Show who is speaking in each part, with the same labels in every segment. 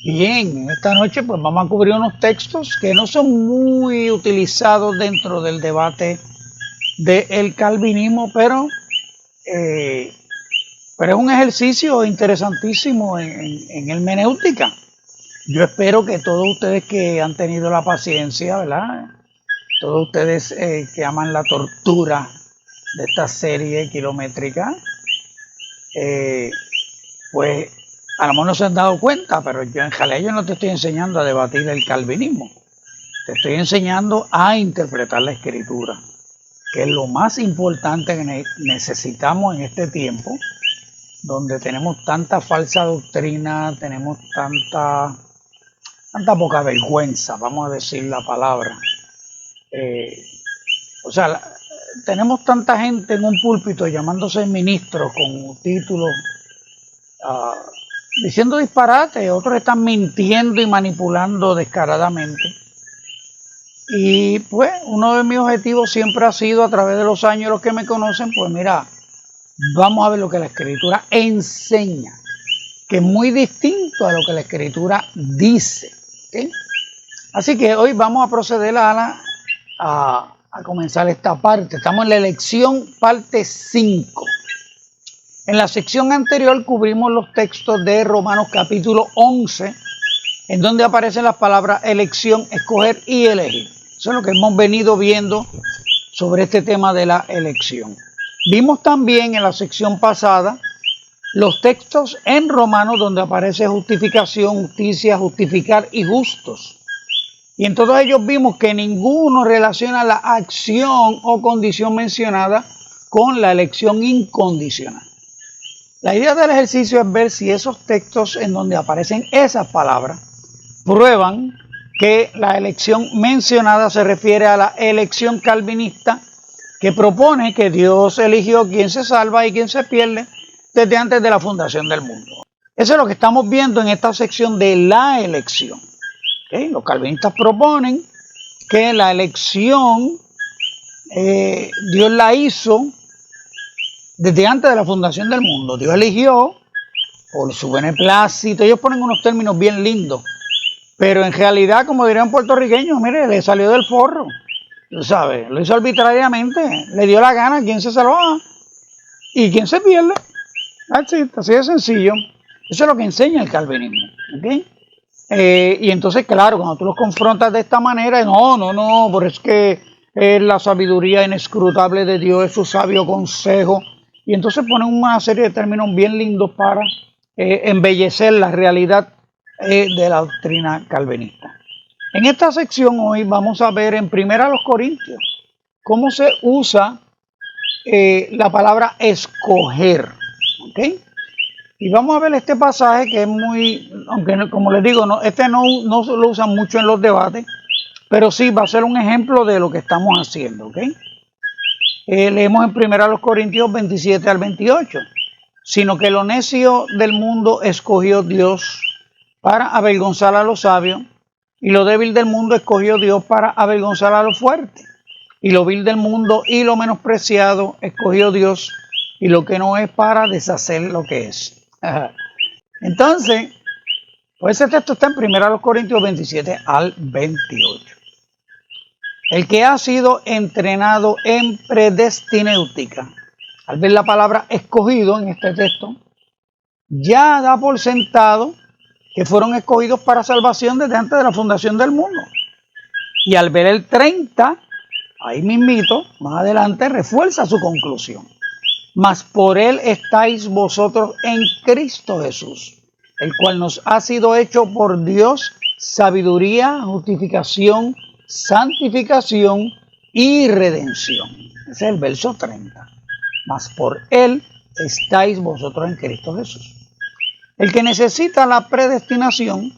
Speaker 1: Bien, esta noche pues vamos a cubrir unos textos que no son muy utilizados dentro del debate del calvinismo, eh, pero es un ejercicio interesantísimo en hermenéutica. Yo espero que todos ustedes que han tenido la paciencia, ¿verdad? Todos ustedes que aman la tortura de esta serie kilométrica, eh, pues a lo mejor no se han dado cuenta, pero yo en realidad yo no te estoy enseñando a debatir el calvinismo. Te estoy enseñando a interpretar la escritura, que es lo más importante que necesitamos en este tiempo, donde tenemos tanta falsa doctrina, tenemos tanta poca vergüenza, vamos a decir la palabra. Eh, o sea, tenemos tanta gente en un púlpito llamándose ministros con títulos, diciendo disparate, otros están mintiendo y manipulando descaradamente. Y pues uno de mis objetivos siempre ha sido, a través de los años, los que me conocen, pues mira, vamos a ver lo que la escritura enseña, que es muy distinto a lo que la escritura dice. ¿Okay? Así que hoy vamos a proceder a comenzar esta parte. Estamos en la elección parte 5. En la sección anterior cubrimos los textos de Romanos capítulo 11, en donde aparecen las palabras elección, escoger y elegir. Eso es lo que hemos venido viendo sobre este tema de la elección. Vimos también en la sección pasada los textos en Romanos donde aparece justificación, justicia, justificar y justos. Y en todos ellos vimos que ninguno relaciona la acción o condición mencionada con la elección incondicional. La idea del ejercicio es ver si esos textos en donde aparecen esas palabras prueban que la elección mencionada se refiere a la elección calvinista, que propone que Dios eligió quién se salva y quién se pierde desde antes de la fundación del mundo. Eso es lo que estamos viendo en esta sección de la elección. ¿Okay? Los calvinistas proponen que la elección Dios la hizo desde antes de la fundación del mundo. Dios eligió por su beneplácito. Ellos ponen unos términos bien lindos, pero en realidad, como dirían puertorriqueños, mire, le salió del forro, ¿sabes? Lo hizo arbitrariamente, le dio la gana a quien se salva y quien se pierde. Así de sencillo. Eso es lo que enseña el calvinismo. ¿Okay? Y entonces, claro, cuando tú los confrontas de esta manera, no, pero es que es la sabiduría inescrutable de Dios, es su sabio consejo. Y entonces ponen una serie de términos bien lindos para embellecer la realidad de la doctrina calvinista. En esta sección hoy vamos a ver en primera los Corintios cómo se usa la palabra escoger. ¿Okay? Y vamos a ver este pasaje que es muy, aunque como les digo, no lo usan mucho en los debates, pero sí va a ser un ejemplo de lo que estamos haciendo. ¿Okay? Leemos en primera los Corintios 27 al 28. Sino que lo necio del mundo escogió Dios para avergonzar a los sabios, y lo débil del mundo escogió Dios para avergonzar a los fuertes, y lo vil del mundo y lo menospreciado escogió Dios, y lo que no es, para deshacer lo que es. Entonces, pues ese texto está en 1 Corintios 27 al 28. El que ha sido entrenado en predestinéutica, al ver la palabra escogido en este texto, ya da por sentado que fueron escogidos para salvación desde antes de la fundación del mundo. Y al ver el 30, ahí mismito, más adelante, refuerza su conclusión. Mas por él estáis vosotros en Cristo Jesús, el cual nos ha sido hecho por Dios sabiduría, justificación, santificación y redención. Ese es el verso 30. Mas por él estáis vosotros en Cristo Jesús. El que necesita la predestinación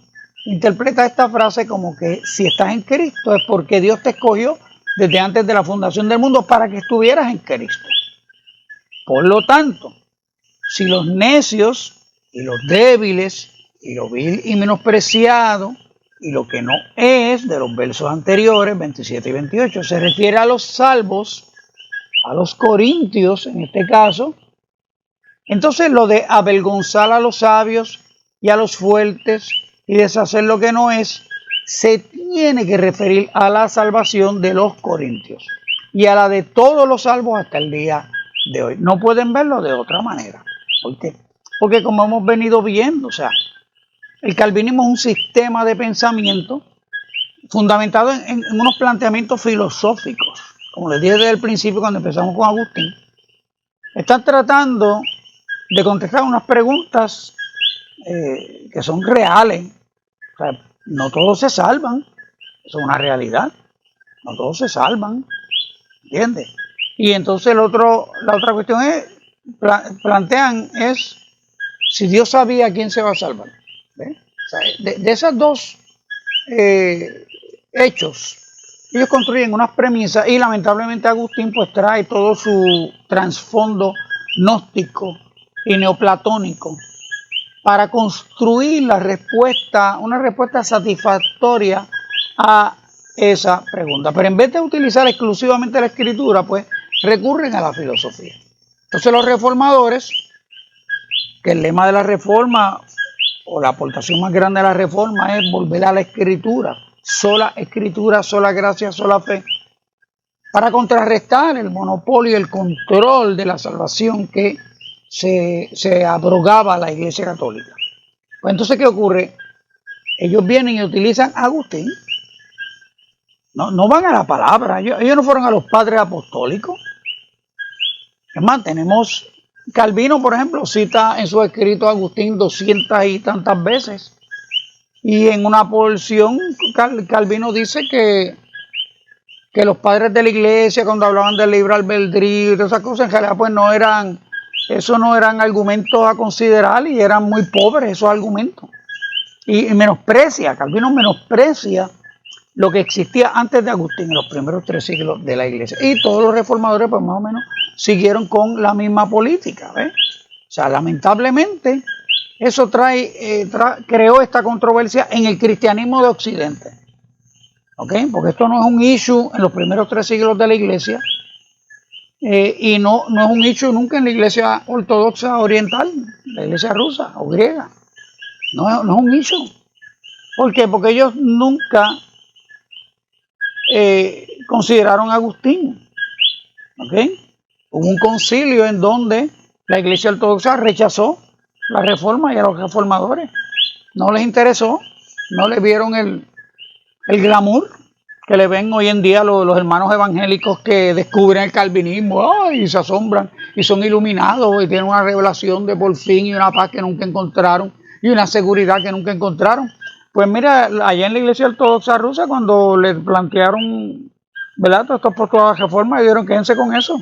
Speaker 1: interpreta esta frase como que si estás en Cristo es porque Dios te escogió desde antes de la fundación del mundo para que estuvieras en Cristo. Por lo tanto, si los necios y los débiles y lo vil y menospreciado y lo que no es, de los versos anteriores, 27 y 28, se refiere a los salvos, a los corintios en este caso, entonces lo de avergonzar a los sabios y a los fuertes y deshacer lo que no es, se tiene que referir a la salvación de los corintios y a la de todos los salvos hasta el día de hoy. No pueden verlo de otra manera. ¿Por qué? Porque como hemos venido viendo, o sea, el calvinismo es un sistema de pensamiento fundamentado en unos planteamientos filosóficos. Como les dije desde el principio cuando empezamos con Agustín, están tratando de contestar unas preguntas que son reales. O sea, no todos se salvan, eso es una realidad, no todos se salvan, ¿entiendes? Y entonces la otra cuestión es, plantean es si Dios sabía quién se va a salvar. ¿Ves? O sea, de esos dos hechos, ellos construyen unas premisas y lamentablemente Agustín pues trae todo su trasfondo gnóstico y neoplatónico para construir una respuesta satisfactoria a esa pregunta. Pero en vez de utilizar exclusivamente la escritura, pues recurren a la filosofía. Entonces los reformadores, que el lema de la reforma o la aportación más grande de la reforma es volver a la escritura, sola gracia, sola fe, para contrarrestar el monopolio y el control de la salvación que se abrogaba a la Iglesia Católica. Pues entonces, ¿qué ocurre? Ellos vienen y utilizan a Agustín, no van a la palabra, ellos no fueron a los padres apostólicos. Es más, tenemos Calvino, por ejemplo, cita en su escrito a Agustín 200 y tantas veces. Y en una porción, Calvino dice que los padres de la iglesia, cuando hablaban del libre albedrío y todas esas cosas, en realidad pues no eran argumentos a considerar y eran muy pobres esos argumentos. Y Calvino menosprecia lo que existía antes de Agustín, en los primeros 3 siglos de la iglesia. Y todos los reformadores pues más o menos siguieron con la misma política, ¿ves? O sea, lamentablemente eso creó esta controversia en el cristianismo de Occidente. ¿Ok? Porque esto no es un issue en los primeros 3 siglos de la iglesia y no es un issue nunca en la iglesia ortodoxa oriental, la iglesia rusa o griega. No es un issue. ¿Por qué? Porque ellos nunca consideraron a Agustín. ¿Ok? Hubo un concilio en donde la iglesia ortodoxa rechazó la reforma y a los reformadores. No les interesó, no les vieron el glamour que le ven hoy en día los hermanos evangélicos que descubren el calvinismo y se asombran y son iluminados y tienen una revelación de por fin y una paz que nunca encontraron y una seguridad que nunca encontraron. Pues mira, allá en la iglesia ortodoxa rusa, cuando les plantearon, ¿verdad?, todos estos postulados de reforma, dijeron, quédense con eso,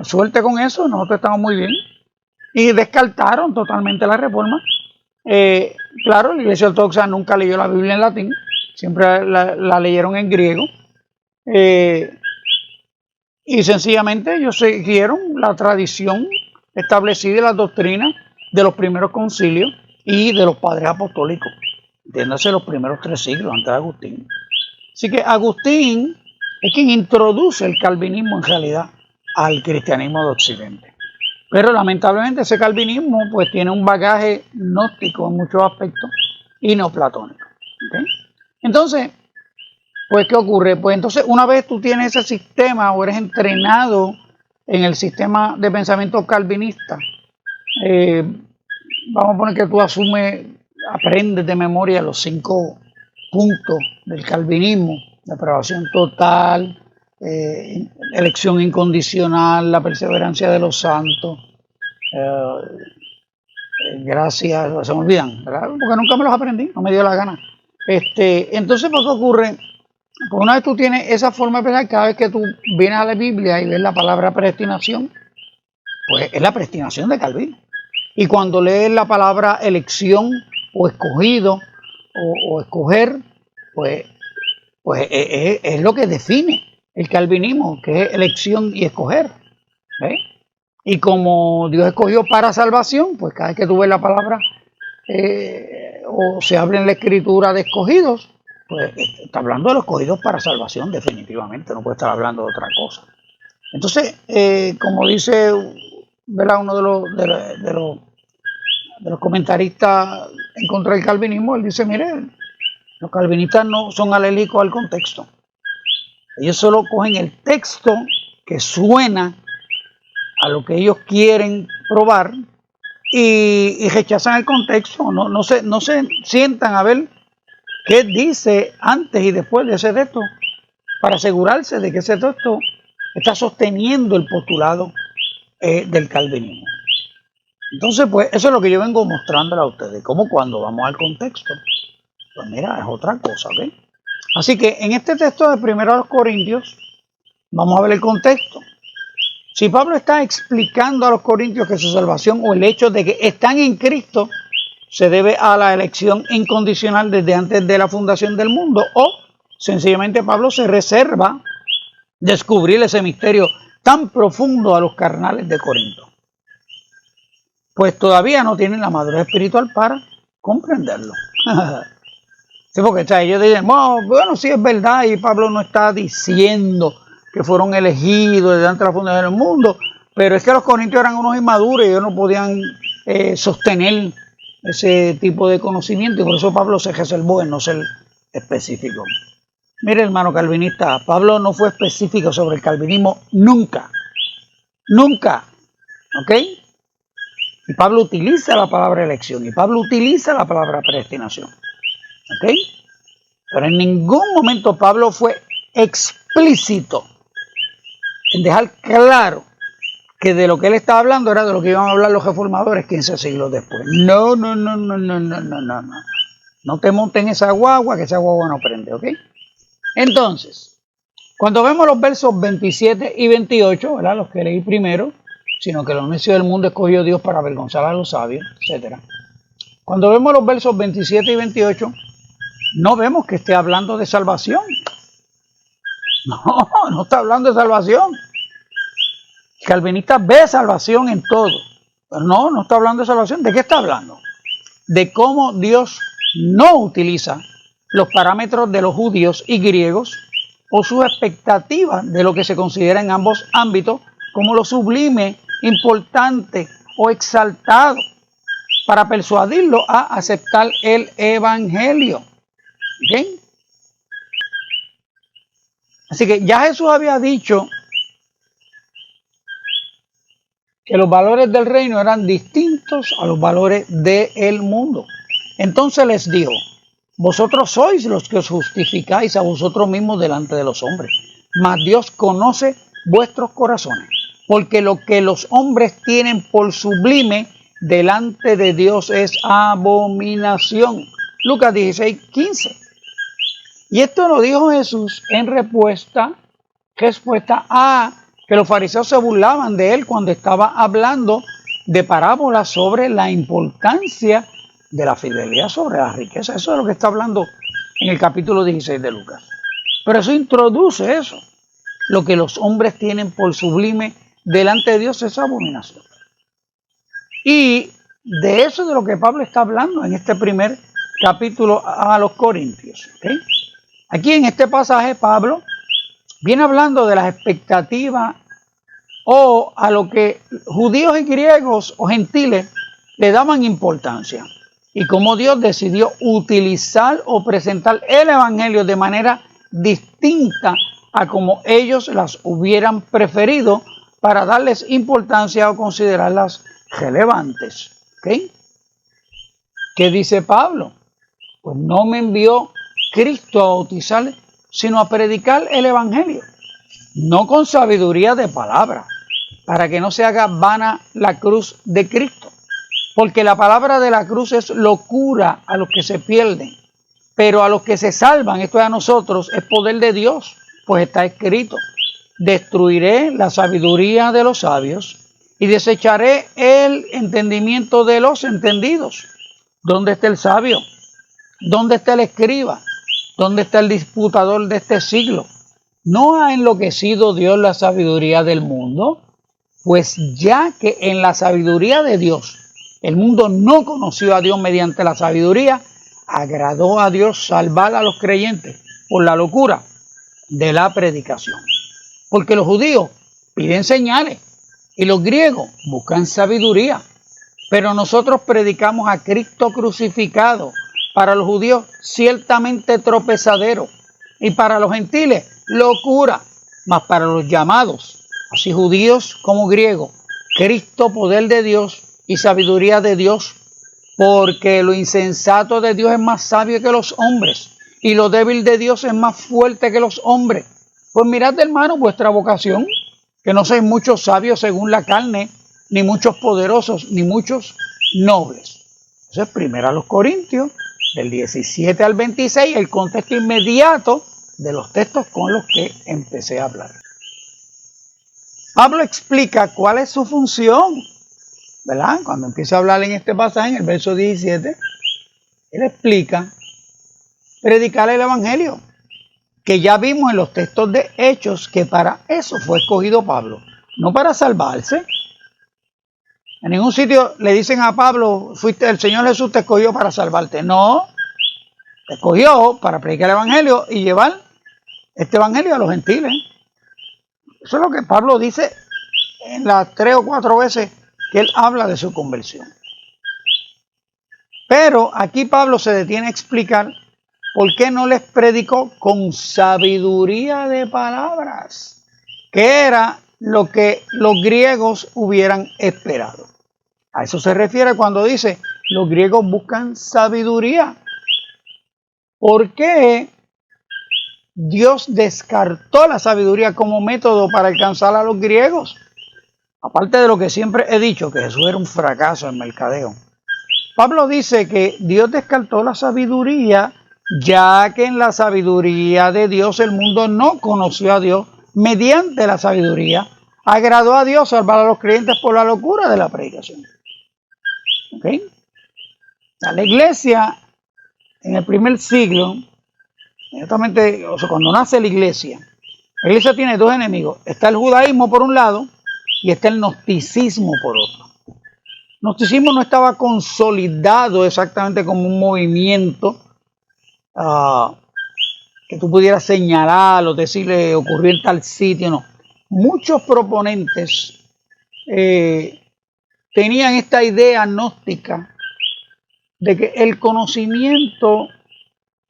Speaker 1: suerte con eso, nosotros estamos muy bien. Y descartaron totalmente la reforma. Claro, la iglesia ortodoxa nunca leyó la Biblia en latín, siempre la leyeron en griego. Y sencillamente ellos siguieron la tradición establecida y las doctrinas de los primeros concilios y de los padres apostólicos, entiéndase los primeros 3 siglos antes de Agustín. Así que Agustín es quien introduce el calvinismo en realidad al cristianismo de Occidente. Pero lamentablemente ese calvinismo pues tiene un bagaje gnóstico en muchos aspectos y neoplatónico. ¿Okay? Entonces, pues ¿qué ocurre? Pues entonces una vez tú tienes ese sistema o eres entrenado en el sistema de pensamiento calvinista, vamos a poner que tú aprendes de memoria los 5 puntos del calvinismo: depravación total, elección incondicional, la perseverancia de los santos, gracias, se me olvidan, ¿verdad? Porque nunca me los aprendí, no me dio la gana. Entonces, ¿por qué ocurre? Pues una vez tú tienes esa forma de pensar, cada vez que tú vienes a la Biblia y ves la palabra predestinación, pues es la predestinación de Calvino. Y cuando lees la palabra elección o escogido o escoger, pues es lo que define el calvinismo, que es elección y escoger. ¿Ves? Y como Dios escogió para salvación, pues cada vez que tú ves la palabra o se habla en la escritura de escogidos, pues está hablando de los escogidos para salvación, definitivamente, no puede estar hablando de otra cosa. Entonces, como dice, ¿verdad?, uno de de los comentaristas en contra del calvinismo, él dice, mire, los calvinistas no son alérgicos al contexto. Ellos solo cogen el texto que suena a lo que ellos quieren probar y rechazan el contexto. No se sientan a ver qué dice antes y después de ese texto para asegurarse de que ese texto está sosteniendo el postulado del calvinismo. Entonces, pues eso es lo que yo vengo mostrándole a ustedes, como cuando vamos al contexto, pues mira, es otra cosa, ¿ok? Así que en este texto de 1 Corintios, vamos a ver el contexto. Si Pablo está explicando a los corintios que su salvación o el hecho de que están en Cristo se debe a la elección incondicional desde antes de la fundación del mundo, o sencillamente Pablo se reserva descubrir ese misterio tan profundo a los carnales de Corinto, pues todavía no tienen la madurez espiritual para comprenderlo. Sí, porque ellos dicen, bueno, sí es verdad, y Pablo no está diciendo que fueron elegidos desde antes de la fundación del mundo, pero es que los corintios eran unos inmaduros y ellos no podían sostener ese tipo de conocimiento, y por eso Pablo se reservó en no ser específico. Mire, hermano calvinista, Pablo no fue específico sobre el calvinismo nunca, ¿ok? Y Pablo utiliza la palabra elección, y Pablo utiliza la palabra predestinación, ¿ok? Pero en ningún momento Pablo fue explícito en dejar claro que de lo que él estaba hablando era de lo que iban a hablar los reformadores 15 siglos después. No. No te monten esa guagua, que esa guagua no prende, ¿ok? Entonces, cuando vemos los versos 27 y 28, ¿verdad? Los que leí primero, sino que los necios del mundo escogió Dios para avergonzar a los sabios, etc. Cuando vemos los versos 27 y 28, no vemos que esté hablando de salvación. No está hablando de salvación. El calvinista ve salvación en todo. Pero no está hablando de salvación. ¿De qué está hablando? De cómo Dios no utiliza los parámetros de los judíos y griegos o sus expectativas de lo que se considera en ambos ámbitos como lo sublime, importante o exaltado para persuadirlo a aceptar el evangelio. ¿Ok? Así que ya Jesús había dicho que los valores del reino eran distintos a los valores del mundo. Entonces les dijo, vosotros sois los que os justificáis a vosotros mismos delante de los hombres, mas Dios conoce vuestros corazones, porque lo que los hombres tienen por sublime delante de Dios es abominación. Lucas 16:15. Y esto lo dijo Jesús en respuesta a que los fariseos se burlaban de él cuando estaba hablando de parábolas sobre la importancia de la fidelidad sobre la riqueza. Eso es lo que está hablando en el capítulo 16 de Lucas. Pero eso introduce eso. Lo que los hombres tienen por sublime delante de Dios es abominación. Y de eso es de lo que Pablo está hablando en este primer capítulo a los Corintios. ¿Okay? Aquí en este pasaje Pablo viene hablando de las expectativas o a lo que judíos y griegos o gentiles le daban importancia y cómo Dios decidió utilizar o presentar el evangelio de manera distinta a como ellos las hubieran preferido para darles importancia o considerarlas relevantes. ¿Okay? ¿Qué dice Pablo? Pues no me envió Cristo a bautizar, sino a predicar el evangelio, no con sabiduría de palabra, para que no se haga vana la cruz de Cristo, porque la palabra de la cruz es locura a los que se pierden, pero a los que se salvan, esto es a nosotros, es poder de Dios, pues está escrito, destruiré la sabiduría de los sabios y desecharé el entendimiento de los entendidos. ¿Dónde está el sabio? ¿Dónde está el escriba? ¿Dónde está el disputador de este siglo? ¿No ha enloquecido Dios la sabiduría del mundo? Pues ya que en la sabiduría de Dios el mundo no conoció a Dios mediante la sabiduría, agradó a Dios salvar a los creyentes por la locura de la predicación. Porque los judíos piden señales y los griegos buscan sabiduría, Pero nosotros predicamos a Cristo crucificado, para los judíos ciertamente tropezadero, y para los gentiles locura, mas para los llamados, así judíos como griegos, Cristo poder de Dios y sabiduría de Dios, porque lo insensato de Dios es más sabio que los hombres, y lo débil de Dios es más fuerte que los hombres. Pues mirad, hermanos, vuestra vocación, que no sois muchos sabios según la carne, ni muchos poderosos, ni muchos nobles. Eso es primero a los Corintios, del 17 al 26, el contexto inmediato de los textos con los que empecé a hablar. Pablo explica cuál es su función, ¿verdad? Cuando empieza a hablar en este pasaje, en el verso 17, él explica predicar el evangelio, que ya vimos en los textos de Hechos que para eso fue escogido Pablo, no para salvarse. En ningún sitio le dicen a Pablo, el Señor Jesús te escogió para salvarte. No, te escogió para predicar el evangelio y llevar este evangelio a los gentiles. Eso es lo que Pablo dice en las 3 o 4 veces que él habla de su conversión. Pero aquí Pablo se detiene a explicar por qué no les predicó con sabiduría de palabras, que era lo que los griegos hubieran esperado. A eso se refiere cuando dice, los griegos buscan sabiduría. ¿Por qué Dios descartó la sabiduría como método para alcanzar a los griegos? Aparte de lo que siempre he dicho, que Jesús era un fracaso en mercadeo. Pablo dice que Dios descartó la sabiduría, ya que en la sabiduría de Dios el mundo no conoció a Dios. Mediante la sabiduría agradó a Dios salvar a los creyentes por la locura de la predicación. ¿Okay? La iglesia en el primer siglo, inmediatamente, o sea, cuando nace la iglesia tiene dos enemigos. Está el judaísmo por un lado y está el gnosticismo por otro. El gnosticismo no estaba consolidado exactamente como un movimiento que tú pudieras señalar o decirle ocurrió en tal sitio, no. Muchos proponentes tenían esta idea gnóstica de que el conocimiento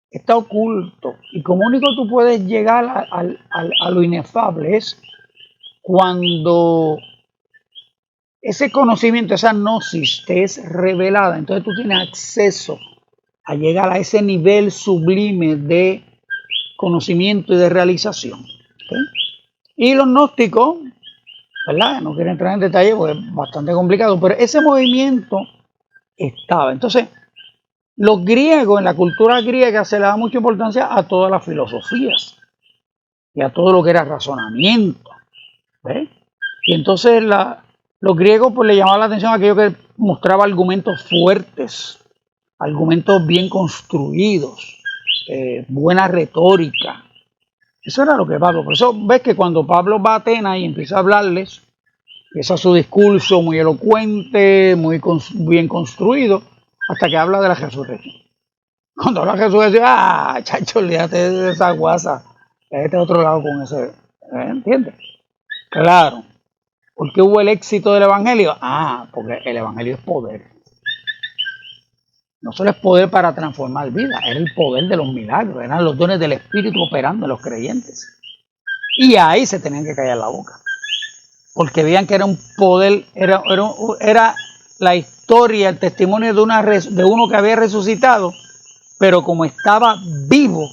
Speaker 1: está oculto y como único tú puedes llegar a lo inefable es cuando ese conocimiento, esa gnosis te es revelada, entonces tú tienes acceso a llegar a ese nivel sublime de conocimiento y de realización. ¿Okay? Y los gnósticos, ¿verdad? No quiero entrar en detalle porque es bastante complicado, pero ese movimiento estaba. Entonces, los griegos, en la cultura griega se le da mucha importancia a todas las filosofías y a todo lo que era razonamiento. ¿Ves? Y entonces los griegos pues le llamaba la atención a aquello que mostraba argumentos fuertes, argumentos bien construidos, buena retórica. Eso era lo que Pablo. Por eso ves que cuando Pablo va a Atenas y empieza a hablarles, empieza su discurso muy elocuente, muy bien construido, hasta que habla de la resurrección. Cuando habla de la resurrección, chacho, olvídate de esa guasa, este otro lado con ese, ¿entiendes? Claro. ¿Por qué hubo el éxito del evangelio? Porque el evangelio es poder. No solo es poder para transformar vidas, era el poder de los milagros, eran los dones del Espíritu operando en los creyentes. Y ahí se tenían que callar la boca, porque veían que era un poder, era la historia, el testimonio de uno que había resucitado, pero como estaba vivo,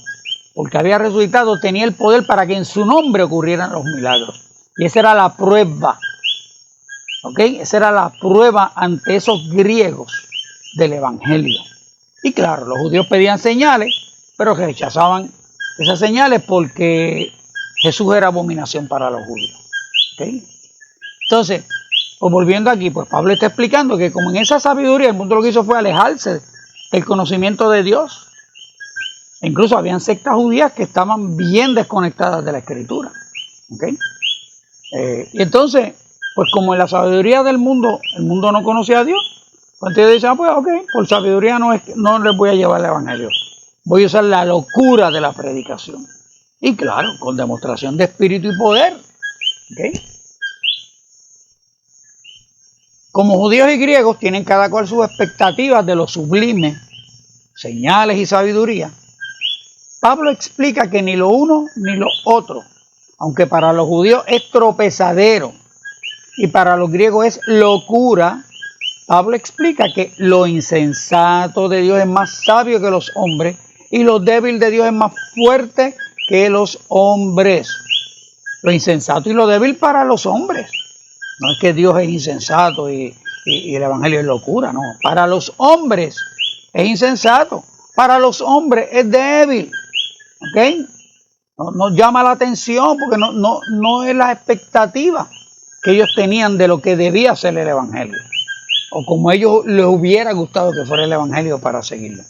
Speaker 1: porque había resucitado, tenía el poder para que en su nombre ocurrieran los milagros. Y esa era la prueba, ¿ok? Esa era la prueba ante esos griegos del evangelio. Y claro, los judíos pedían señales, pero rechazaban esas señales porque Jesús era abominación para los judíos. ¿Okay? Entonces, pues volviendo aquí, pues Pablo está explicando que como en esa sabiduría el mundo lo que hizo fue alejarse del conocimiento de Dios. E incluso habían sectas judías que estaban bien desconectadas de la escritura. ¿Okay? Y entonces, pues como en la sabiduría del mundo, el mundo no conocía a Dios, pues ellos dicen, pues ok, por sabiduría no les voy a llevar el evangelio. Voy a usar la locura de la predicación. Y claro, con demostración de espíritu y poder. ¿Okay? Como judíos y griegos tienen cada cual sus expectativas de lo sublime, señales y sabiduría, Pablo explica que ni lo uno ni lo otro, aunque para los judíos es tropezadero y para los griegos es locura, Pablo explica que lo insensato de Dios es más sabio que los hombres y lo débil de Dios es más fuerte que los hombres. Lo insensato y lo débil para los hombres. No es que Dios es insensato y el evangelio es locura, no. Para los hombres es insensato, para los hombres es débil. ¿Ok? No llama la atención porque no es la expectativa que ellos tenían de lo que debía ser el evangelio. O como a ellos les hubiera gustado que fuera el evangelio para seguirlo.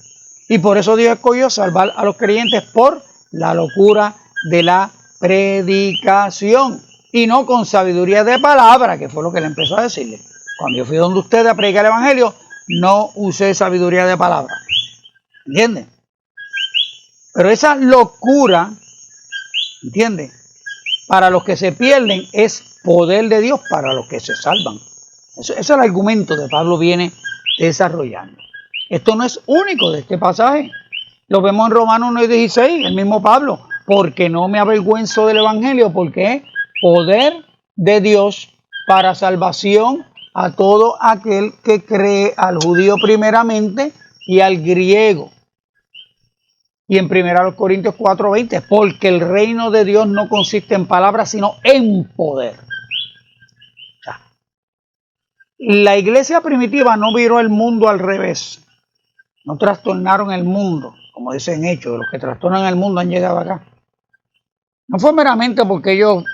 Speaker 1: Y por eso Dios escogió salvar a los creyentes por la locura de la predicación y no con sabiduría de palabra, que fue lo que le empezó a decirle. Cuando yo fui donde ustedes a predicar el evangelio, no usé sabiduría de palabra. ¿Entienden? Pero esa locura, ¿entiendes? Para los que se pierden es poder de Dios para los que se salvan. Ese es el argumento que Pablo viene desarrollando. Esto no es único de este pasaje. Lo vemos en Romanos 9:16, el mismo Pablo. Porque no me avergüenzo del evangelio, porque es poder de Dios para salvación a todo aquel que cree, al judío primeramente y al griego. Y en 1 Corintios 4:20, porque el reino de Dios no consiste en palabras, sino en poder. O sea, la iglesia primitiva no viró el mundo al revés. No trastornaron el mundo, como dicen Hechos, los que trastornan el mundo han llegado acá. No fue meramente porque ellos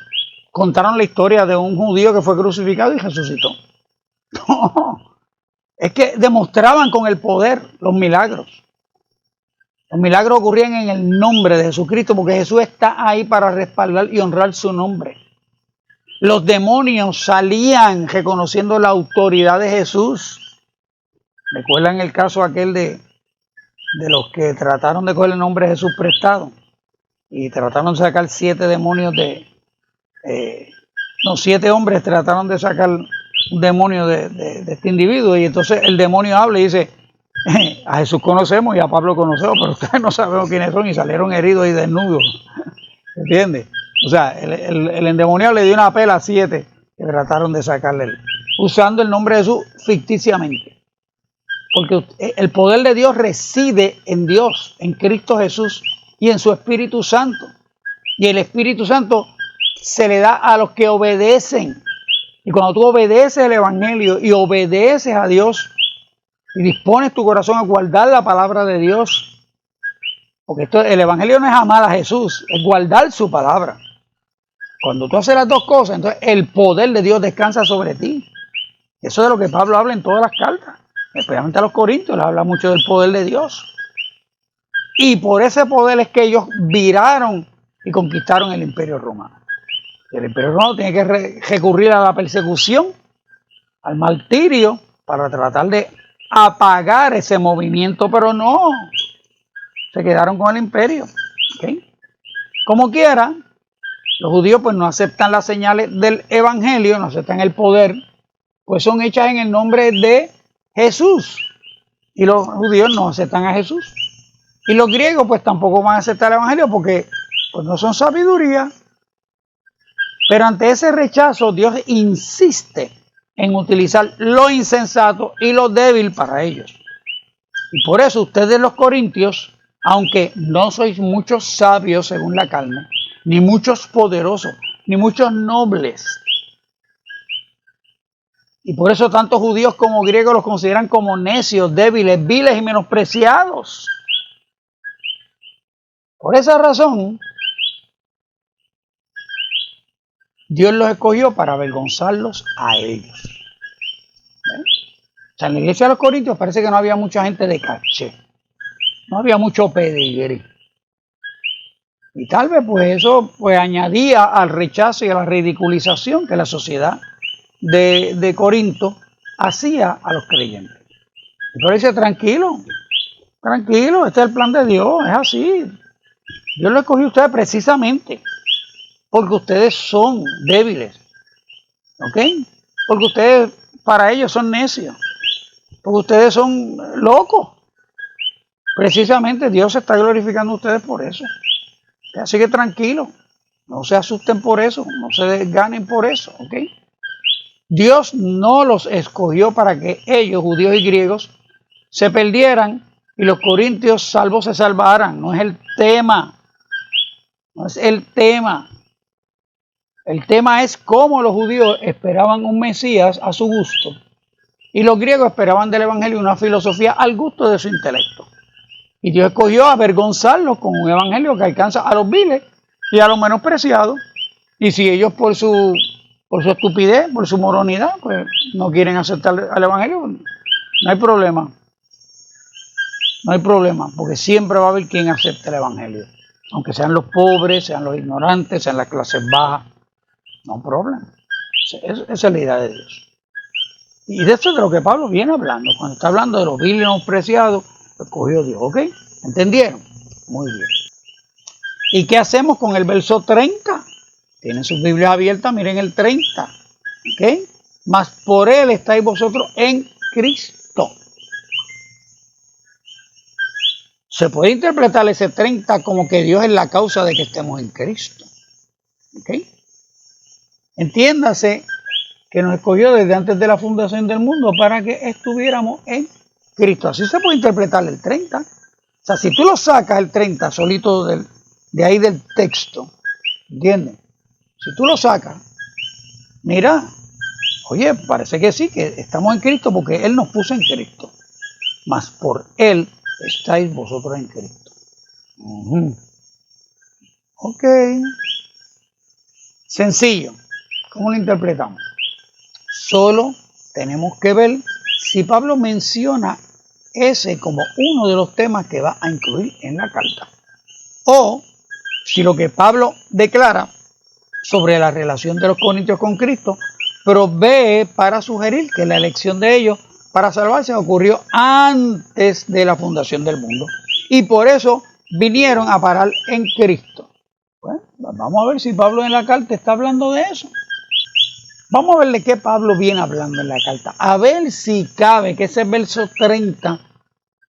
Speaker 1: contaron la historia de un judío que fue crucificado y resucitó. No, es que demostraban con el poder los milagros. Los milagros ocurrían en el nombre de Jesucristo porque Jesús está ahí para respaldar y honrar su nombre. Los demonios salían reconociendo la autoridad de Jesús. ¿Recuerdan el caso aquel de los que trataron de coger el nombre de Jesús prestado? Y trataron de sacar 7 demonios 7 hombres trataron de sacar un demonio de este individuo. Y entonces el demonio habla y dice, a Jesús conocemos y a Pablo conocemos, pero ustedes no sabemos quiénes son y salieron heridos y desnudos. ¿Entiendes? O sea, el endemoniado le dio una pela a 7 que trataron de sacarle, usando el nombre de Jesús ficticiamente. Porque el poder de Dios reside en Dios, en Cristo Jesús y en su Espíritu Santo. Y el Espíritu Santo se le da a los que obedecen. Y cuando tú obedeces el Evangelio y obedeces a Dios y dispones tu corazón a guardar la palabra de Dios, porque el Evangelio no es amar a Jesús, es guardar su palabra. Cuando tú haces las dos cosas, entonces el poder de Dios descansa sobre ti. Eso es de lo que Pablo habla en todas las cartas, especialmente a los Corintios, le habla mucho del poder de Dios. Y por ese poder es que ellos viraron y conquistaron el Imperio Romano. Y el Imperio Romano tiene que recurrir a la persecución, al martirio, para tratar de apagar ese movimiento, pero no, se quedaron con el imperio. ¿Okay? Como quiera, los judíos pues no aceptan las señales del evangelio, no aceptan el poder, pues son hechas en el nombre de Jesús. Y los judíos no aceptan a Jesús. Y los griegos pues tampoco van a aceptar el evangelio porque pues no son sabiduría. Pero ante ese rechazo Dios insiste en utilizar lo insensato y lo débil para ellos. Y por eso ustedes los corintios, aunque no sois muchos sabios según la carne, ni muchos poderosos, ni muchos nobles. Y por eso tanto judíos como griegos los consideran como necios, débiles, viles y menospreciados. Por esa razón, Dios los escogió para avergonzarlos a ellos. ¿Ven? O sea, en la iglesia de los Corintios parece que no había mucha gente de caché. No había mucho pedigrí. Y tal vez pues eso pues añadía al rechazo y a la ridiculización que la sociedad de Corinto hacía a los creyentes. Y por eso dice, tranquilo, este es el plan de Dios, es así. Dios lo escogió a ustedes precisamente porque ustedes son débiles, ¿ok? Porque ustedes para ellos son necios, porque ustedes son locos. Precisamente Dios se está glorificando a ustedes por eso. Así que tranquilo, no se asusten por eso, no se desganen por eso, ¿ok? Dios no los escogió para que ellos, judíos y griegos, se perdieran y los corintios salvos se salvaran. No es el tema, no es el tema. El tema es cómo los judíos esperaban un Mesías a su gusto y los griegos esperaban del evangelio una filosofía al gusto de su intelecto. Y Dios escogió avergonzarlos con un evangelio que alcanza a los viles y a los menospreciados. Y si ellos por su estupidez, por su moronidad, pues no quieren aceptar al evangelio, no hay problema. No hay problema, porque siempre va a haber quien acepte el evangelio. Aunque sean los pobres, sean los ignorantes, sean las clases bajas. No hay problema. Esa es la idea de Dios. Y de eso es de lo que Pablo viene hablando. Cuando está hablando de los viles y menospreciados, lo escogió Dios. ¿Ok? ¿Entendieron? Muy bien. ¿Y qué hacemos con el verso 30? Tienen sus Biblias abiertas, miren el 30. ¿Ok? Mas por él estáis vosotros en Cristo. Se puede interpretar ese 30 como que Dios es la causa de que estemos en Cristo. ¿Ok? Entiéndase que nos escogió desde antes de la fundación del mundo para que estuviéramos en Cristo. Así se puede interpretar el 30. O sea, si tú lo sacas el 30 solito de ahí del texto, ¿entiendes? Si tú lo sacas, mira, oye, parece que sí, que estamos en Cristo porque Él nos puso en Cristo. Mas por Él estáis vosotros en Cristo. Ok. Sencillo. ¿Cómo lo interpretamos? Solo tenemos que ver si Pablo menciona ese como uno de los temas que va a incluir en la carta. O si lo que Pablo declara sobre la relación de los corintios con Cristo provee para sugerir que la elección de ellos para salvarse ocurrió antes de la fundación del mundo. Y por eso vinieron a parar en Cristo. Bueno, vamos a ver si Pablo en la carta está hablando de eso. Vamos a ver de qué Pablo viene hablando en la carta. A ver si cabe que ese verso 30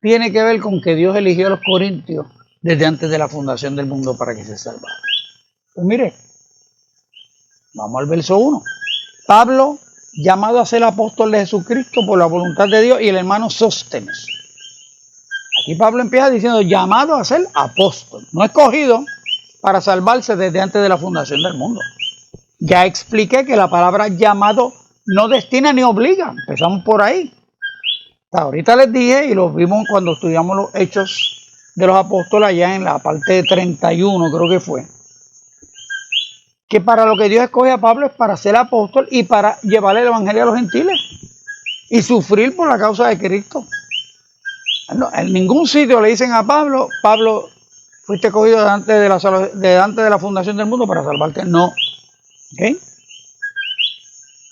Speaker 1: tiene que ver con que Dios eligió a los corintios desde antes de la fundación del mundo para que se salvaran. Pues mire, vamos al verso 1. Pablo, llamado a ser apóstol de Jesucristo por la voluntad de Dios, y el hermano Sóstenes. Aquí Pablo empieza diciendo llamado a ser apóstol, no escogido para salvarse desde antes de la fundación del mundo. Ya expliqué que la palabra llamado no destina ni obliga. Empezamos por ahí. Ahorita les dije, y lo vimos cuando estudiamos los Hechos de los Apóstoles, allá en la parte de 31, creo que fue, que para lo que Dios escoge a Pablo es para ser apóstol y para llevarle el evangelio a los gentiles y sufrir por la causa de Cristo. No, en ningún sitio le dicen a Pablo, fuiste escogido de antes de la fundación del mundo para salvarte. No. ¿Okay?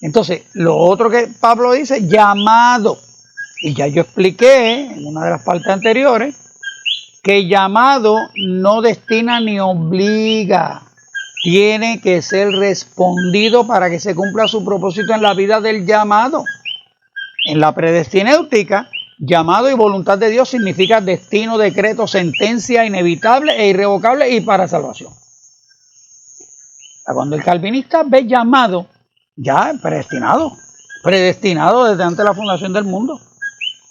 Speaker 1: Entonces, lo otro que Pablo dice, llamado. Y ya yo expliqué en una de las partes anteriores que llamado no destina ni obliga. Tiene que ser respondido para que se cumpla su propósito en la vida del llamado. En la predestinéutica, llamado y voluntad de Dios significa destino, decreto, sentencia inevitable e irrevocable y para salvación. Cuando el calvinista ve llamado, ya predestinado desde antes de la fundación del mundo.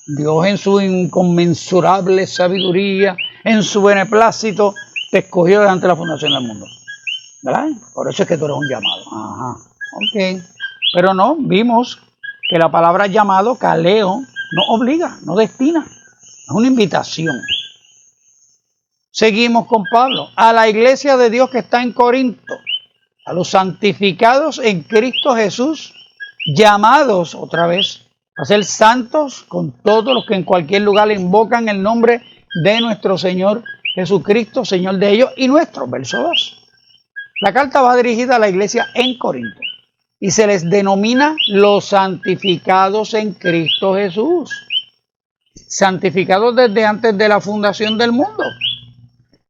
Speaker 1: Dios en su inconmensurable sabiduría, en su beneplácito, te escogió desde antes de la fundación del mundo. ¿Verdad? Por eso es que tú eres un llamado. Ajá. Ok. Pero no, vimos que la palabra llamado, kaleo, no obliga, no destina. Es una invitación. Seguimos con Pablo. A la iglesia de Dios que está en Corinto, a los santificados en Cristo Jesús, llamados otra vez a ser santos con todos los que en cualquier lugar invocan el nombre de nuestro Señor Jesucristo, Señor de ellos y nuestro. Verso 2. La carta va dirigida a la iglesia en Corinto y se les denomina los santificados en Cristo Jesús. Santificados desde antes de la fundación del mundo.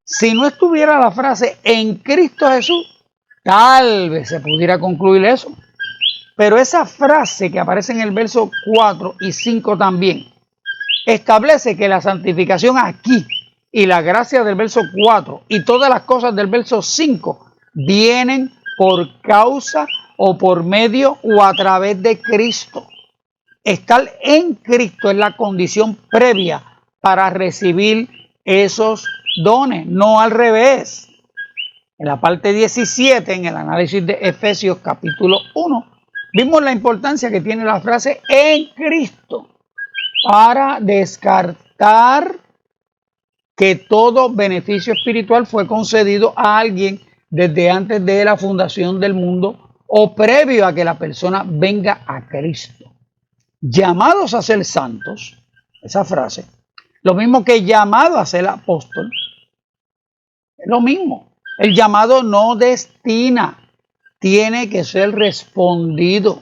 Speaker 1: Si no estuviera la frase en Cristo Jesús, tal vez se pudiera concluir eso. Pero esa frase que aparece en el verso 4 y 5 también establece que la santificación aquí y la gracia del verso 4 y todas las cosas del verso 5 vienen por causa o por medio o a través de Cristo. Estar en Cristo es la condición previa para recibir esos dones, no al revés. En la parte 17, en el análisis de Efesios capítulo 1, vimos la importancia que tiene la frase en Cristo para descartar que todo beneficio espiritual fue concedido a alguien desde antes de la fundación del mundo o previo a que la persona venga a Cristo. Llamados a ser santos, esa frase, lo mismo que llamado a ser apóstol, es lo mismo. El llamado no destina, tiene que ser respondido.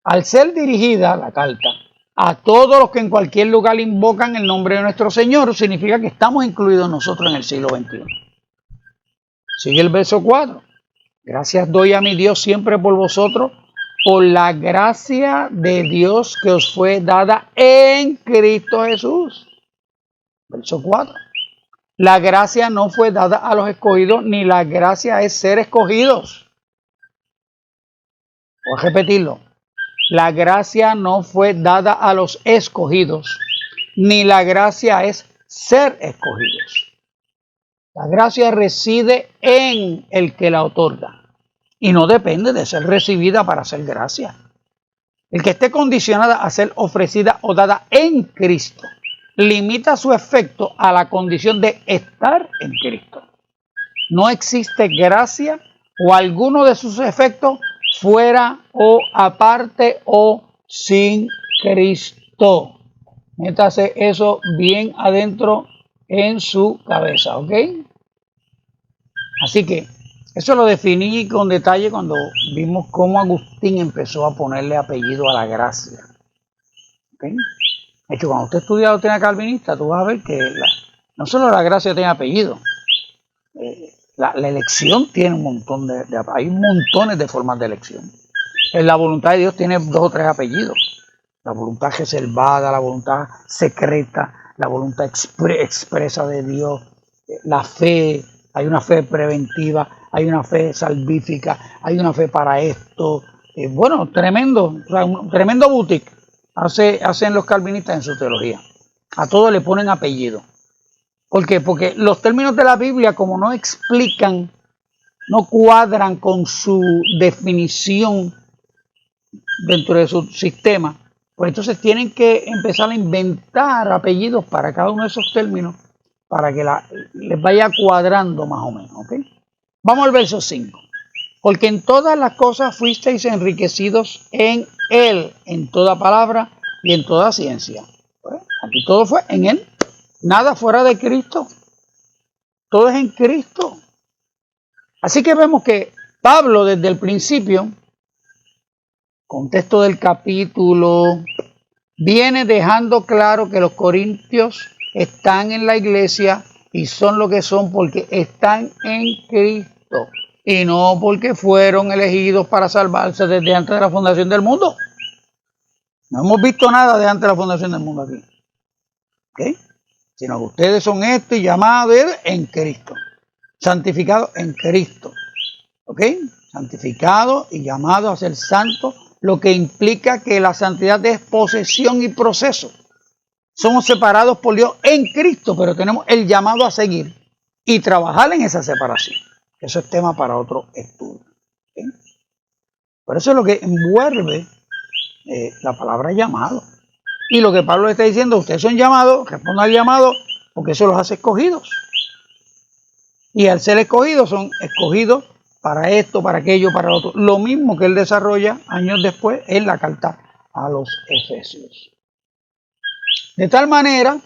Speaker 1: Al ser dirigida la carta a todos los que en cualquier lugar invocan el nombre de nuestro Señor, significa que estamos incluidos nosotros en el siglo XXI. Sigue el verso 4. Gracias doy a mi Dios siempre por vosotros, por la gracia de Dios que os fue dada en Cristo Jesús. Verso 4. La gracia no fue dada a los escogidos, ni la gracia es ser escogidos. Voy a repetirlo. La gracia no fue dada a los escogidos, ni la gracia es ser escogidos. La gracia reside en el que la otorga y no depende de ser recibida para ser gracia. El que esté condicionada a ser ofrecida o dada en Cristo limita su efecto a la condición de estar en Cristo. No existe gracia o alguno de sus efectos fuera o aparte o sin Cristo. Métase eso bien adentro en su cabeza, ¿ok? Así que eso lo definí con detalle cuando vimos cómo Agustín empezó a ponerle apellido a la gracia. ¿Okay? De hecho, cuando usted estudia la doctrina calvinista, tú vas a ver que no solo la gracia tiene apellido, la elección tiene un montón hay montones de formas de elección. En la voluntad de Dios tiene 2 o 3 apellidos. La voluntad reservada, la voluntad secreta, la voluntad expresa de Dios, la fe, hay una fe preventiva, hay una fe salvífica, hay una fe para esto. Bueno, tremendo, o sea, un tremendo boutique hacen los calvinistas en su teología. A todo le ponen apellido. ¿Por qué? Porque los términos de la Biblia, como no explican, no cuadran con su definición dentro de su sistema, pues entonces tienen que empezar a inventar apellidos para cada uno de esos términos para que les vaya cuadrando más o menos. ¿Okay? Vamos al verso 5. Porque en todas las cosas fuisteis enriquecidos en Él, en toda palabra y en toda ciencia. Pues aquí todo fue en Él. Nada fuera de Cristo. Todo es en Cristo. Así que vemos que Pablo desde el principio, contexto del capítulo, viene dejando claro que los corintios están en la iglesia y son lo que son porque están en Cristo y no porque fueron elegidos para salvarse desde antes de la fundación del mundo. No hemos visto nada de antes de la fundación del mundo aquí. ¿Okay? Sino que ustedes son llamados en Cristo, santificados en Cristo. ¿Ok? Santificados y llamados a ser santos, lo que implica que la santidad es posesión y proceso. Somos separados por Dios en Cristo, pero tenemos el llamado a seguir y trabajar en esa separación. Eso es tema para otro estudio. ¿Okay? Por eso es lo que envuelve la palabra llamado. Y lo que Pablo le está diciendo, ustedes son llamados, respondan al llamado, porque eso los hace escogidos. Y al ser escogidos, son escogidos para esto, para aquello, para lo otro. Lo mismo que él desarrolla años después en la carta a los Efesios. De tal manera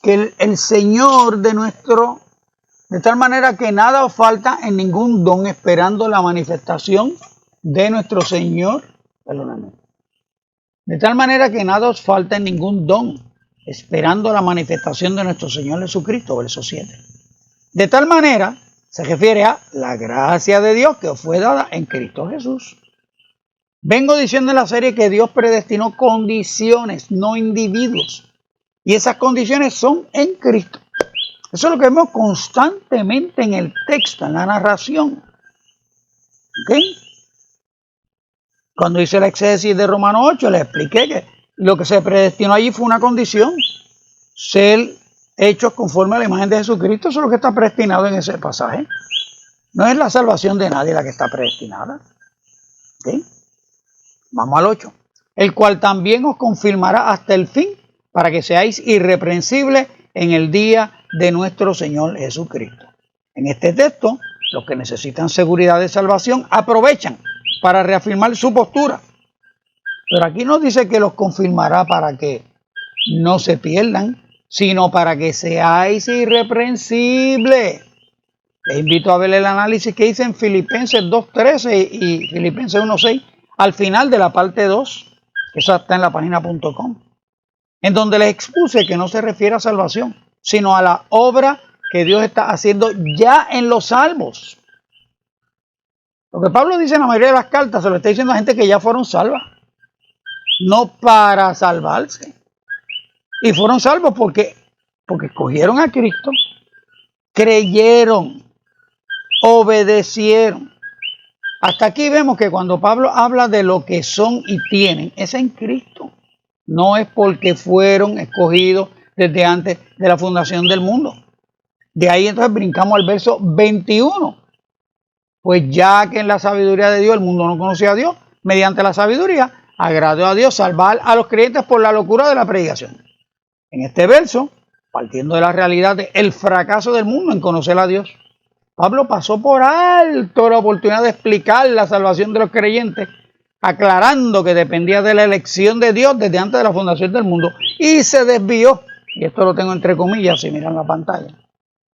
Speaker 1: que el Señor de tal manera que nada os falta en ningún don, esperando la manifestación de nuestro Señor. Perdóname. De tal manera que nada os falta en ningún don, esperando la manifestación de nuestro Señor Jesucristo, verso 7. De tal manera, se refiere a la gracia de Dios que os fue dada en Cristo Jesús. Vengo diciendo en la serie que Dios predestinó condiciones, no individuos. Y esas condiciones son en Cristo. Eso es lo que vemos constantemente en el texto, en la narración. ¿Ok? Cuando hice la exégesis de Romanos 8, les expliqué que lo que se predestinó allí fue una condición. Ser hechos conforme a la imagen de Jesucristo, eso es lo que está predestinado en ese pasaje. No es la salvación de nadie la que está predestinada. ¿Ok? Vamos al 8. El cual también os confirmará hasta el fin, para que seáis irreprensibles en el día de nuestro Señor Jesucristo. En este texto, los que necesitan seguridad de salvación aprovechan para reafirmar su postura. Pero aquí nos dice que los confirmará para que no se pierdan, sino para que seáis irreprensibles. Les invito a ver el análisis que hice en Filipenses 2.13 y Filipenses 1.6, al final de la parte 2, que esa está en la página.com, en donde les expuse que no se refiere a salvación, sino a la obra que Dios está haciendo ya en los salvos. Lo que Pablo dice en la mayoría de las cartas se lo está diciendo a gente que ya fueron salvas, no para salvarse. Y fueron salvos porque escogieron a Cristo, creyeron, obedecieron. Hasta aquí vemos que cuando Pablo habla de lo que son y tienen, es en Cristo. No es porque fueron escogidos desde antes de la fundación del mundo. De ahí entonces brincamos al verso 21. Pues ya que en la sabiduría de Dios el mundo no conocía a Dios, mediante la sabiduría agradó a Dios salvar a los creyentes por la locura de la predicación. En este verso, partiendo de la realidad del fracaso del mundo en conocer a Dios, Pablo pasó por alto la oportunidad de explicar la salvación de los creyentes, aclarando que dependía de la elección de Dios desde antes de la fundación del mundo, y se desvió, y esto lo tengo entre comillas si miran la pantalla,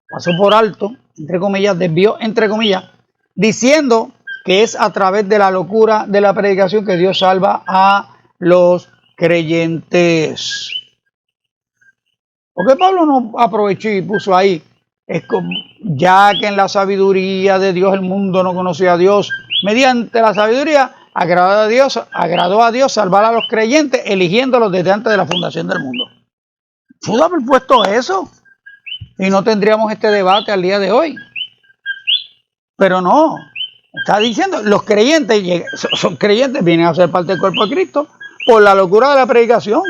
Speaker 1: pasó por alto, entre comillas, desvió, entre comillas, diciendo que es a través de la locura de la predicación que Dios salva a los creyentes. Porque Pablo no aprovechó y puso ahí, es como, ya que en la sabiduría de Dios el mundo no conocía a Dios, mediante la sabiduría agradó a Dios salvar a los creyentes, eligiéndolos desde antes de la fundación del mundo. Pudo haber puesto eso y no tendríamos este debate al día de hoy. Pero no, está diciendo, los creyentes son creyentes, vienen a ser parte del cuerpo de Cristo por la locura de la predicación.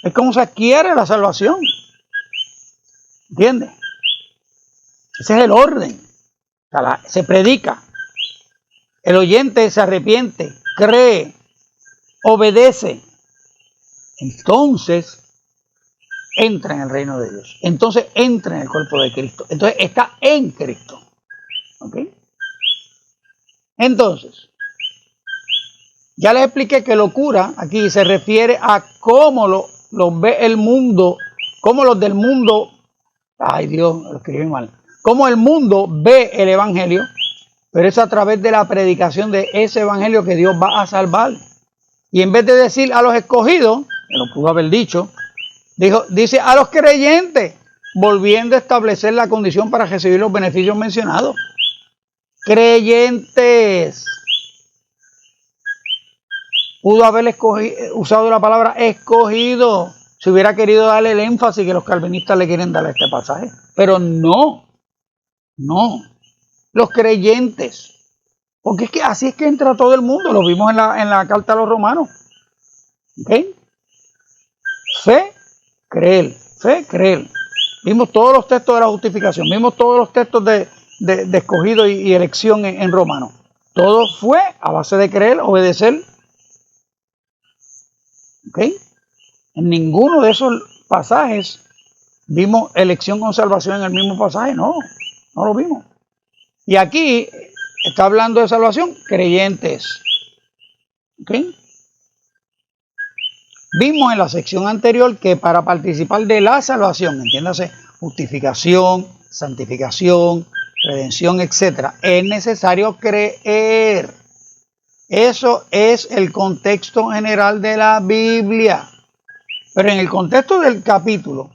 Speaker 1: Es como se adquiere la salvación. ¿Entiendes? Ese es el orden. O sea, se predica. El oyente se arrepiente, cree, obedece. Entonces entra en el reino de Dios. Entonces entra en el cuerpo de Cristo. Entonces está en Cristo. ¿Ok? Entonces, ya les expliqué que locura aquí se refiere a cómo lo ve el mundo, cómo los del mundo, ay Dios, lo escribí mal, cómo el mundo ve el evangelio, pero es a través de la predicación de ese evangelio que Dios va a salvar. Y en vez de decir a los escogidos, que lo pudo haber dicho, dice a los creyentes, volviendo a establecer la condición para recibir los beneficios mencionados. Creyentes. Pudo haber usado la palabra escogido si hubiera querido darle el énfasis que los calvinistas le quieren dar a este pasaje. Pero no. Los creyentes. Porque es que así es que entra todo el mundo. Lo vimos en la carta a los romanos. ¿Ok? Fe, creer. Fe, creer. Vimos todos los textos de la justificación. Vimos todos los textos de escogido y elección en Romanos. Todo fue a base de creer, obedecer. ¿Ok? En ninguno de esos pasajes vimos elección con salvación en el mismo pasaje. No lo vimos. Y aquí está hablando de salvación, creyentes. ¿Ok? Vimos en la sección anterior que para participar de la salvación, entiéndase, justificación, santificación, redención, etc., es necesario creer. Eso es el contexto general de la Biblia. Pero en el contexto del capítulo,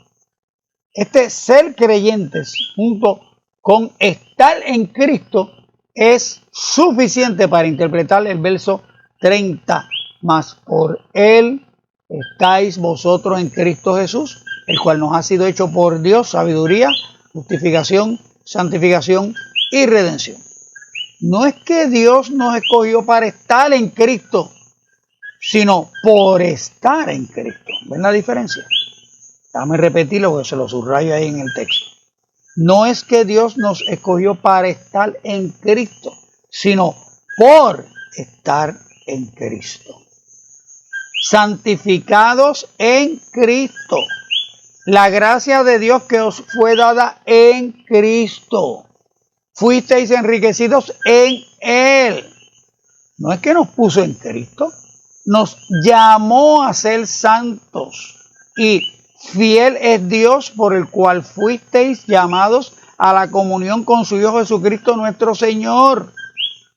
Speaker 1: ser creyentes junto con estar en Cristo es suficiente para interpretar el verso 30. Mas por él estáis vosotros en Cristo Jesús, el cual nos ha sido hecho por Dios sabiduría, justificación, santificación y redención. No es que Dios nos escogió para estar en Cristo, sino por estar en Cristo. ¿Ven la diferencia? Déjame repetirlo porque se lo subrayo ahí en el texto. No es que Dios nos escogió para estar en Cristo, sino por estar en Cristo. Santificados en Cristo. La gracia de Dios que os fue dada en Cristo. Fuisteis enriquecidos en Él. No es que nos puso en Cristo, nos llamó a ser santos. Y fiel es Dios por el cual fuisteis llamados a la comunión con su Hijo Jesucristo nuestro Señor.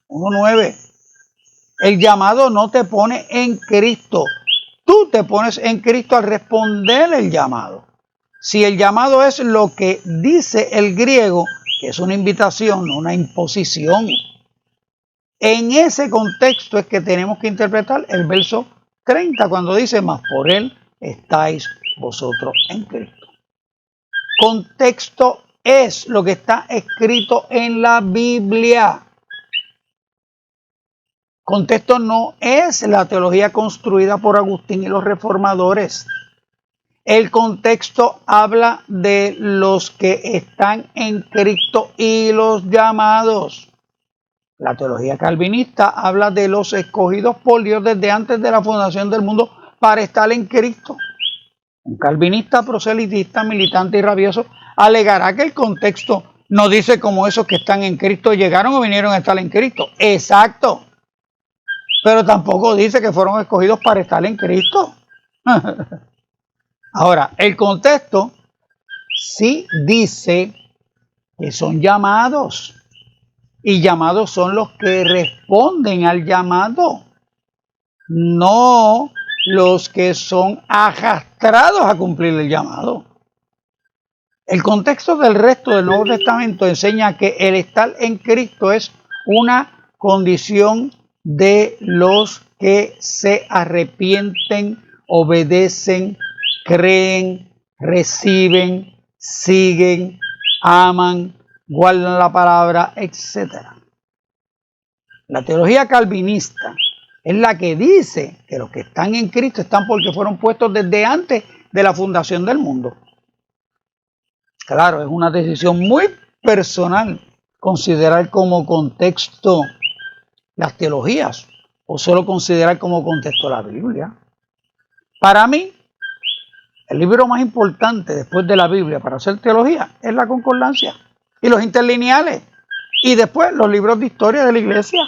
Speaker 1: 1:9. El llamado no te pone en Cristo. Tú te pones en Cristo al responder el llamado. Si el llamado es lo que dice el griego, que es una invitación, no una imposición, en ese contexto es que tenemos que interpretar el verso 30 cuando dice, mas por él estáis vosotros en Cristo. Contexto es lo que está escrito en la Biblia. Contexto no es la teología construida por Agustín y los reformadores. El contexto habla de los que están en Cristo y los llamados. La teología calvinista habla de los escogidos por Dios desde antes de la fundación del mundo para estar en Cristo. Un calvinista, proselitista, militante y rabioso alegará que el contexto no dice como esos que están en Cristo llegaron o vinieron a estar en Cristo. Exacto. Pero tampoco dice que fueron escogidos para estar en Cristo. Ahora, el contexto sí dice que son llamados. Y llamados son los que responden al llamado. No los que son arrastrados a cumplir el llamado. El contexto del resto del Nuevo Testamento enseña que el estar en Cristo es una condición de los que se arrepienten, obedecen, creen, reciben, siguen, aman, guardan la palabra, etc. La teología calvinista es la que dice que los que están en Cristo están porque fueron puestos desde antes de la fundación del mundo. Claro, es una decisión muy personal considerar como contexto las teologías o solo considerar como contexto la Biblia. Para mí, el libro más importante después de la Biblia para hacer teología es la concordancia y los interlineales y después los libros de historia de la iglesia.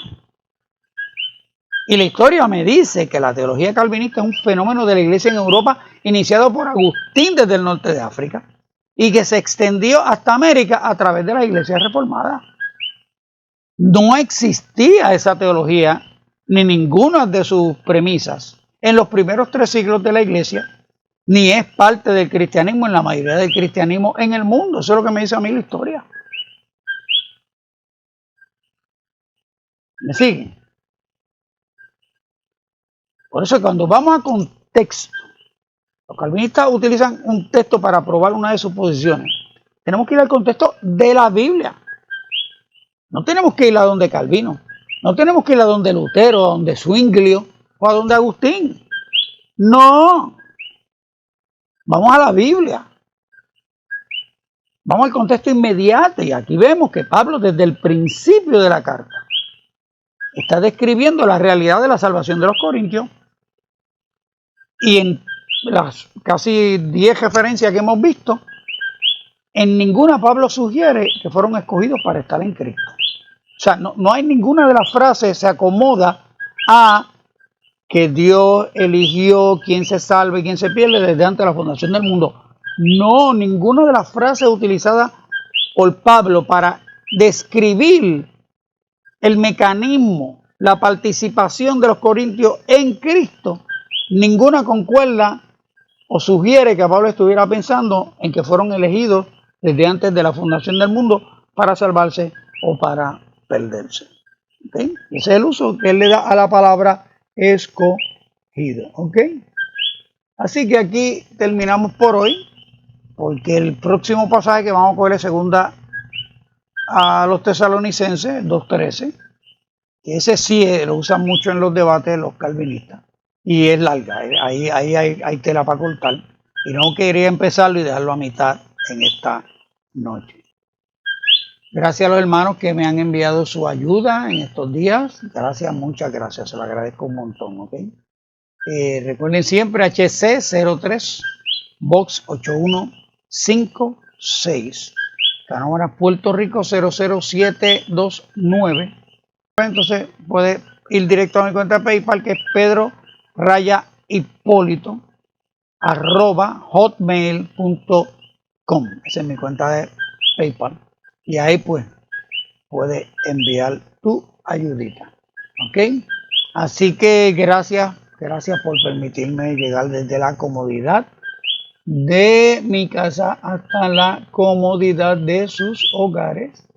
Speaker 1: Y la historia me dice que la teología calvinista es un fenómeno de la iglesia en Europa iniciado por Agustín desde el norte de África y que se extendió hasta América a través de las iglesias reformadas. No existía esa teología ni ninguna de sus premisas en los primeros 3 siglos de la iglesia, ni es parte del cristianismo en la mayoría del cristianismo en el mundo. Eso es lo que me dice a mí la historia. ¿Me siguen? Por eso cuando vamos a contexto, los calvinistas utilizan un texto para probar una de sus posiciones. Tenemos que ir al contexto de la Biblia. No tenemos que ir a donde Calvino. No tenemos que ir a donde Lutero, a donde Zwinglio o a donde Agustín. No. Vamos a la Biblia. Vamos al contexto inmediato. Y aquí vemos que Pablo desde el principio de la carta está describiendo la realidad de la salvación de los corintios. Y en las casi 10 referencias que hemos visto, en ninguna Pablo sugiere que fueron escogidos para estar en Cristo. O sea, no hay ninguna de las frases se acomoda a que Dios eligió quién se salva y quién se pierde desde antes de la fundación del mundo. No, ninguna de las frases utilizadas por Pablo para describir el mecanismo, la participación de los corintios en Cristo, ninguna concuerda o sugiere que Pablo estuviera pensando en que fueron elegidos desde antes de la fundación del mundo para salvarse o para perderse. ¿Okay? Ese es el uso que él le da a la palabra escogido. ¿Ok? Así que aquí terminamos por hoy, porque el próximo pasaje que vamos a coger es segunda a los tesalonicenses 2:13, que ese sí lo usan mucho en los debates de los calvinistas, y es larga, ahí hay tela para cortar, y no quería empezarlo y dejarlo a mitad en esta noche. Gracias a los hermanos que me han enviado su ayuda en estos días, gracias, muchas gracias, se lo agradezco un montón, ¿ok? Recuerden siempre HC03 Box 8156, Canóvanas, Puerto Rico 00729. Entonces puede ir directo a mi cuenta de PayPal, que es pedro-hipólito@hotmail.com. Esa es mi cuenta de PayPal. Y ahí pues puede enviar tu ayudita. ¿Ok? Así que gracias por permitirme llegar desde la comodidad de mi casa hasta la comodidad de sus hogares.